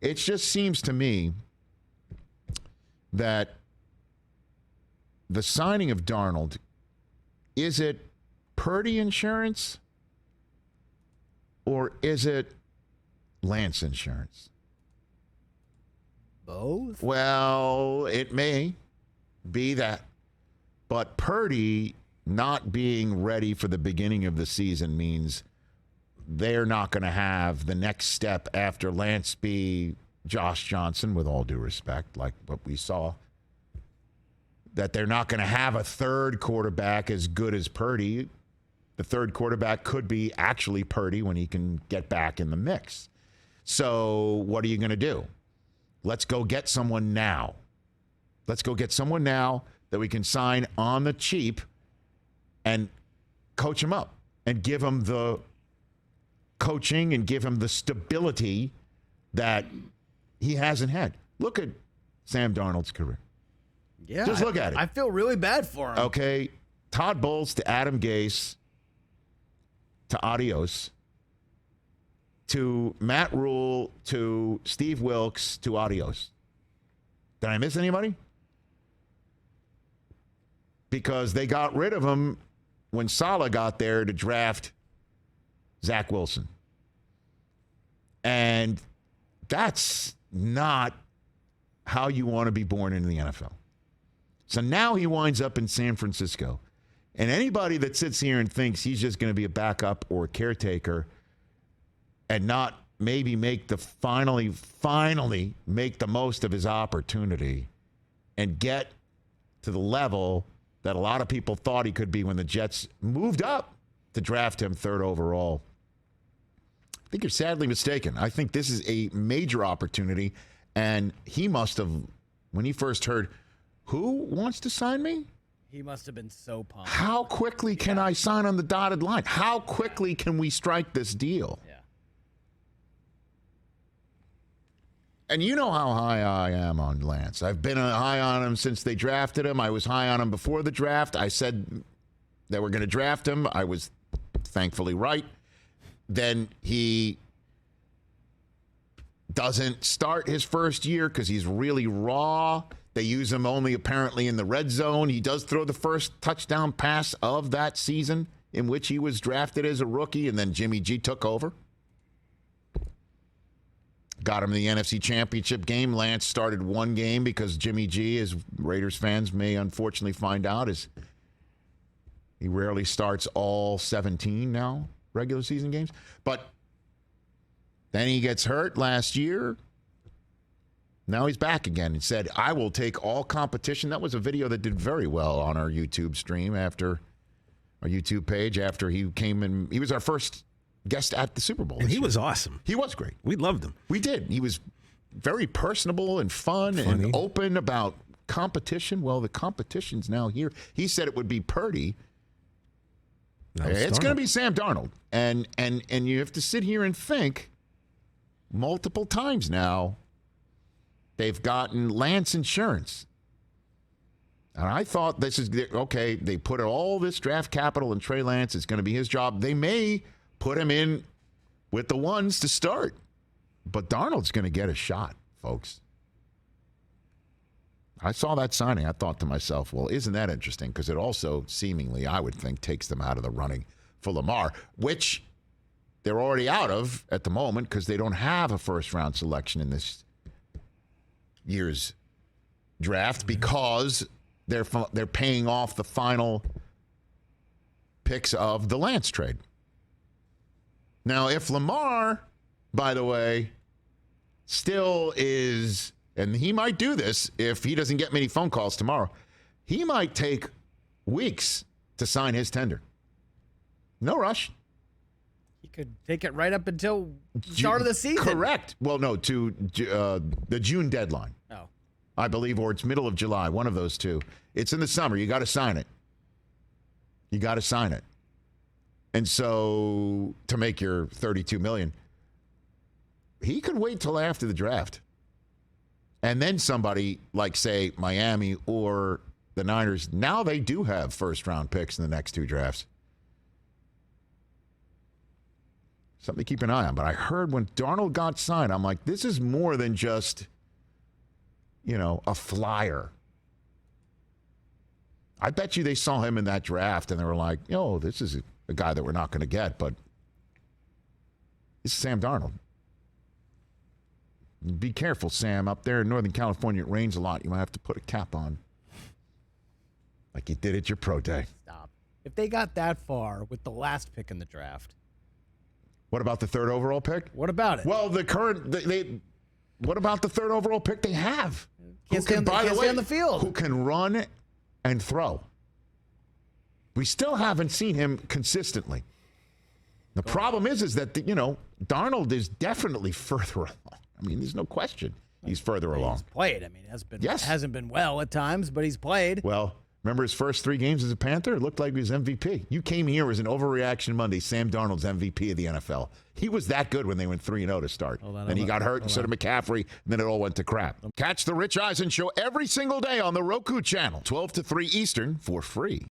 It just seems to me that the signing of Darnold, is it Purdy insurance or is it Lance insurance? Both? Well, it may be that. But Purdy not being ready for the beginning of the season means they're not going to have the next step after Lance be Josh Johnson, with all due respect, like what we saw. That they're not going to have a third quarterback as good as Purdy. The third quarterback could be actually Purdy when he can get back in the mix. So what are you going to do? Let's go get someone now. Let's go get someone now that we can sign on the cheap and coach him up and give him the coaching and give him the stability that he hasn't had. Look at Sam Darnold's career. Yeah. Just look at it. I feel really bad for him. Okay. Todd Bowles to Adam Gase to adios, to Matt Rule to Steve Wilkes to adios. Did I miss anybody? Because they got rid of him when Saleh got there to draft Zach Wilson. And that's not how you want to be born into the NFL. So now he winds up in San Francisco. And anybody that sits here and thinks he's just going to be a backup or a caretaker and not maybe make the finally make the most of his opportunity and get to the level that a lot of people thought he could be when the Jets moved up to draft him third overall. I think you're sadly mistaken. I think this is a major opportunity, and he must have, when he first heard, who wants to sign me? He must have been so pumped. How quickly can I sign on the dotted line? How quickly can we strike this deal? Yeah. And you know how high I am on Lance. I've been high on him since they drafted him. I was high on him before the draft. I said they were going to draft him. I was thankfully right. Then he doesn't start his first year because he's really raw. They use him only apparently in the red zone. He does throw the first touchdown pass of that season in which he was drafted as a rookie, and then Jimmy G took over. Got him in the NFC Championship game. Lance started one game because Jimmy G, as Raiders fans may unfortunately find out, is he rarely starts all 17 now, regular season games. But then he gets hurt last year. Now he's back again and said, I will take all competition. That was a video that did very well on our YouTube stream after our YouTube page after he came in. He was our first guest at the Super Bowl. And he was awesome. He was great. We loved him. We did. He was very personable and fun and open about competition. Well, the competition's now here. He said it would be Purdy. It's going to be Sam Darnold. And you have to sit here and think multiple times now. They've gotten Lance insurance. And I thought this is, okay, they put all this draft capital in Trey Lance. It's going to be his job. They may put him in with the ones to start. But Darnold's going to get a shot, folks. I saw that signing. I thought to myself, well, isn't that interesting? Because it also seemingly, I would think, takes them out of the running for Lamar, which they're already out of at the moment because they don't have a first-round selection in this year's draft because they're paying off the final picks of the Lance trade. Now, if Lamar, by the way, still is, and he might do this if he doesn't get many phone calls tomorrow, he might take weeks to sign his tender. No rush. He could take it right up until the start of the season. Correct. Well, no, to the June deadline. Oh. I believe, or it's middle of July, one of those two. It's in the summer. You got to sign it. You got to sign it. And so to make your $32 million, he could wait till after the draft. And then somebody like, say, Miami or the Niners, now they do have first-round picks in the next two drafts. Something to keep an eye on. But I heard when Darnold got signed, I'm like, this is more than just, a flyer. I bet you they saw him in that draft and they were like, this is a guy that we're not going to get, but this is Sam Darnold. Be careful, Sam. Up there in Northern California, it rains a lot. You might have to put a cap on. Like you did at your pro day. Stop. If they got that far with the last pick in the draft. What about the third overall pick? What about it? Well, what about the third overall pick they have? Can't stay on the field. Who can run and throw. We still haven't seen him consistently. The problem is that, Darnold is definitely further along. I mean, there's no question he's further along. He's played. I mean, hasn't been well at times, but he's played. Well, remember his first 3 games as a Panther? It looked like he was MVP. You came here as an overreaction Monday. Sam Darnold's MVP of the NFL. He was that good when they went 3-0 to start. Then he got hurt, and so did McCaffrey, and then it all went to crap. Catch the Rich Eisen Show every single day on the Roku channel, 12 to 3 Eastern, for free.